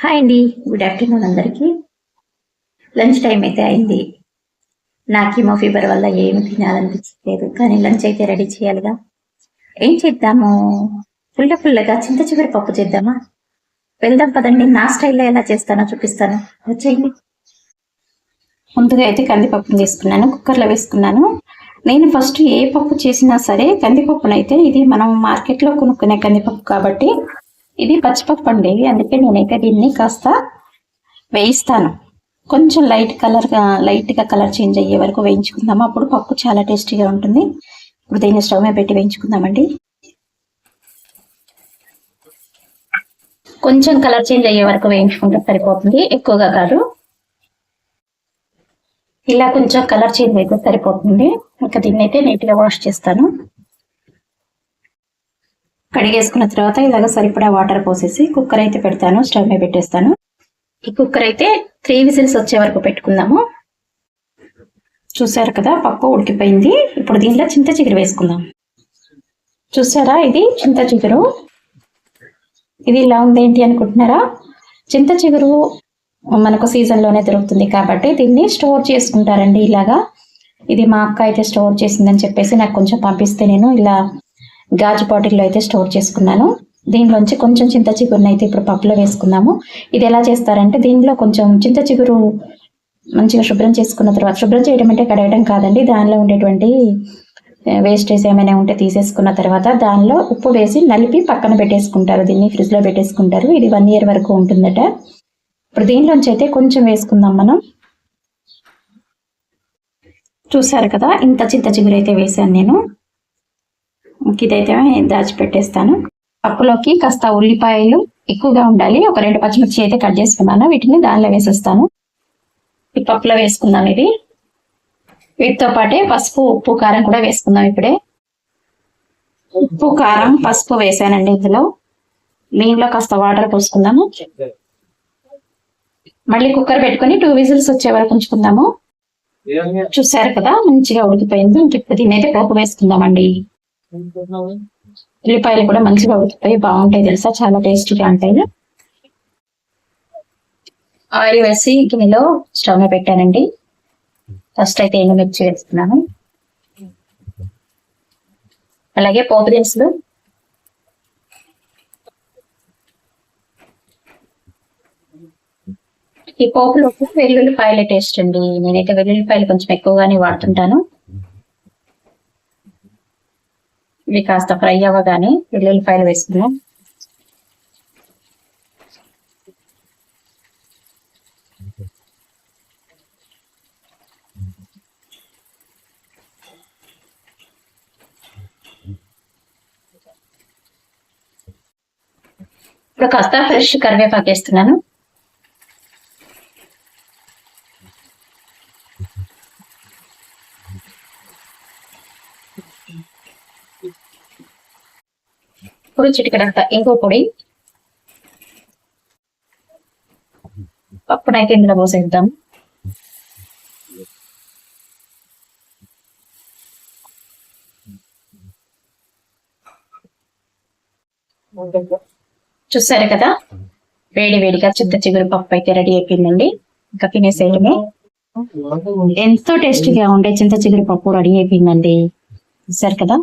Hi అండి, good afternoon అందరికీ. Lunch time అయితే అయింది. నాకేమో ఫీవర్ వల్ల ఏమి తినాలనిపించలేదు, కానీ లంచ్ అయితే రెడీ చేయాలిగా. ఏం చేద్దాము? పుల్లగా చింత చిగురు పప్పు చేద్దామా? వెళ్దాం పదండి. నా స్టైల్లో ఎలా చేస్తానో చూపిస్తాను, వచ్చేయండి. ముందుగా అయితే కందిపప్పును తీసుకున్నాను, కుక్కర్లో వేసుకున్నాను. నేను ఫస్ట్ ఏ పప్పు చేసినా సరే కందిపప్పునైతే, ఇది మనం మార్కెట్లో కొనుక్కునే కందిపప్పు కాబట్టి ఇది పచ్చిపప్పు అండి, అందుకే నేనైతే దీన్ని కాస్త వేయిస్తాను. కొంచెం లైట్గా కలర్ చేంజ్ అయ్యే వరకు వేయించుకుందాము, అప్పుడు పప్పు చాలా టేస్టీగా ఉంటుంది. ఇప్పుడు దీన్ని స్టవ్ మీద పెట్టి వేయించుకుందామండి. కొంచెం కలర్ చేంజ్ అయ్యే వరకు వేయించుకుంటే సరిపోతుంది, ఎక్కువగా కాదు. ఇలా కొంచెం కలర్ చేంజ్ అయితే సరిపోతుంది. ఇంకా దీన్ని అయితే నీట్గా వాష్ చేస్తాను. కడిగేసుకున్న తర్వాత ఇలాగ సరిపడా వాటర్ పోసేసి కుక్కర్ అయితే పెడతాను, స్టవ్ మీద పెట్టేస్తాను. ఈ కుక్కర్ అయితే 3 విజిల్స్ వచ్చే వరకు పెట్టుకుందాము. చూసారు కదా, పప్పు ఉడికిపోయింది. ఇప్పుడు దీంట్లో చింత చిగురు వేసుకుందాం. చూసారా, ఇది చింత చిగురు. ఇది ఇలా ఉంది ఏంటి అనుకుంటున్నారా? చింత చిగురు మనకు సీజన్లోనే దొరుకుతుంది కాబట్టి దీన్ని స్టోర్ చేసుకుంటారండి ఇలాగా. ఇది మా అక్క అయితే స్టోర్ చేసిందని చెప్పేసి నాకు కొంచెం పంపిస్తే నేను ఇలా గాజు బాటిల్లో అయితే స్టోర్ చేసుకున్నాను. దీనిలోంచి కొంచెం చింత చిగురుని అయితే ఇప్పుడు పప్పులో వేసుకున్నాము. ఇది ఎలా చేస్తారంటే, దీనిలో కొంచెం చింత చిగురు మంచిగా శుభ్రం చేసుకున్న తర్వాత, శుభ్రం చేయడం అంటే కడగడం కాదండి, దానిలో ఉండేటువంటి వేస్టేజ్ ఏమైనా ఉంటే తీసేసుకున్న తర్వాత దానిలో ఉప్పు వేసి నలిపి పక్కన పెట్టేసుకుంటారు. దీన్ని ఫ్రిడ్జ్లో పెట్టేసుకుంటారు. ఇది 1 year వరకు ఉంటుందట. ఇప్పుడు దీనిలోంచి అయితే కొంచెం వేసుకుందాం మనం. చూసారు కదా, ఇంత చింత చిగురు అయితే వేసాను నేను. ఇదైతే దాచిపెట్టేస్తాను. పప్పులోకి కాస్త ఉల్లిపాయలు ఎక్కువగా ఉండాలి, ఒక 2 పచ్చిమిర్చి అయితే కట్ చేసుకున్నాను, వీటిని దానిలో వేసేస్తాను. ఈ పప్పులో వేసుకుందాం. ఇది వీటితో పాటే పసుపు, ఉప్పు, కారం కూడా వేసుకుందాం. ఇప్పుడే ఉప్పు, కారం, పసుపు వేసానండి ఇందులో. దీనిలో కాస్త వాటర్ పోసుకుందాము. మళ్ళీ కుక్కర్ పెట్టుకుని 2 విజిల్స్ వచ్చే వరకు ఉంచుకుందాము. చూసారు కదా, మంచిగా ఉడికిపోయింది. ఇప్పుడు దీన్ని అయితే పోపు వేసుకుందామండి. ఉల్లిపాయలు కూడా మంచిగా ఉడికిపోయి బాగుంటాయి తెలుసా, చాలా టేస్టీగా ఉంటాయి. ఆయిల్ వేసి గిన్నెలో స్టవ్ మీద పెట్టానండి. ఫస్ట్ అయితే ఎండుమిర్చి వేస్తున్నాను, అలాగే పోపు దినుసులు, ఈ పోపులోకి వెల్లుల్లిపాయల టేస్ట్ అండి. నేనైతే వెల్లుల్లిపాయలు కొంచెం ఎక్కువగానే వాడుతుంటాను. ఇవి కాస్త ఫ్రై అవ్వగానే వెల్లుల్లిపాయలు వేసుకున్నాం. ఇప్పుడు కాస్త ఫ్రెష్ కరివేపాకు వేస్తున్నాను. ఇప్పుడు చిటికడంత ఇంకో పొడి, పప్పునైతే ఇందులో పోసేద్దాం. చూసారు కదా, వేడిగా చింత చిగురు పప్పు అయితే రెడీ అయిపోయిందండి. ఇంకా తినేసేయడమే. ఎంతో టేస్టీగా ఉండే చింత చిగురు పప్పు రెడీ అయిపోయిందండి. చూసారు కదా.